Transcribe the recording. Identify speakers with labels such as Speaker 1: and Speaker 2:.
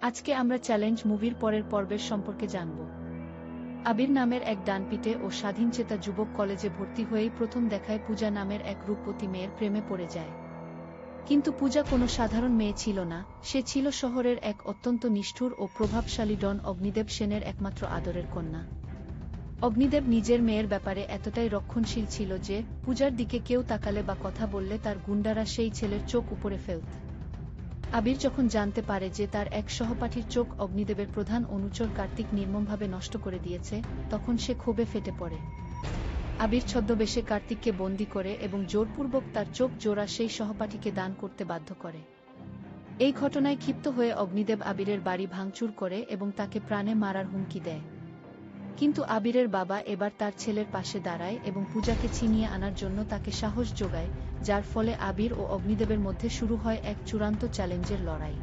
Speaker 1: আজকে আমরা চ্যালেঞ্জ মুভির পরের পর্বের সম্পর্কে জানব। আবির নামের এক ডানপিটে ও স্বাধীনচেতা যুবক কলেজে ভর্তি হয়েই প্রথম দেখায় পূজা নামের এক রূপবতী মেয়ের প্রেমে পড়ে যায়। কিন্তু পূজা কোনো সাধারণ মেয়ে ছিল না, সে ছিল শহরের এক অত্যন্ত নিষ্ঠুর ও প্রভাবশালী ডন অগ্নিদেব সেনের একমাত্র আদরের কন্যা। অগ্নিদেব নিজের মেয়ের ব্যাপারে এতটাই রক্ষণশীল ছিল যে পূজার দিকে কেউ তাকালে বা কথা বললে তার গুন্ডারা সেই ছেলের চোখ উপরে ফেলত। আবির যখন জানতে পারে যে তার এক সহপাঠীর চোখ অগ্নিদেবের প্রধান অনুচর কার্তিক নির্মমভাবে নষ্ট করে দিয়েছে, তখন সে ক্ষোভে ফেটে পড়ে। আবির ছদ্মবেশে কার্তিককে বন্দী করে এবং জোরপূর্বক তার চোখ জোড়া সেই সহপাঠীকে দান করতে বাধ্য করে। এই ঘটনায় ক্ষিপ্ত হয়ে অগ্নিদেব আবিরের বাড়ি ভাঙচুর করে এবং তাকে প্রাণে মারার হুমকি দেয়। কিন্তু আবিরের বাবা এবার তার ছেলের পাশে দাঁড়ায় এবং পূজাকে ছিনিয়ে আনার জন্য তাকে সাহস যোগায়, যার ফলে আবির ও অগ্নিদেবের মধ্যে শুরু হয় এক চূড়ান্ত চ্যালেঞ্জের লড়াই।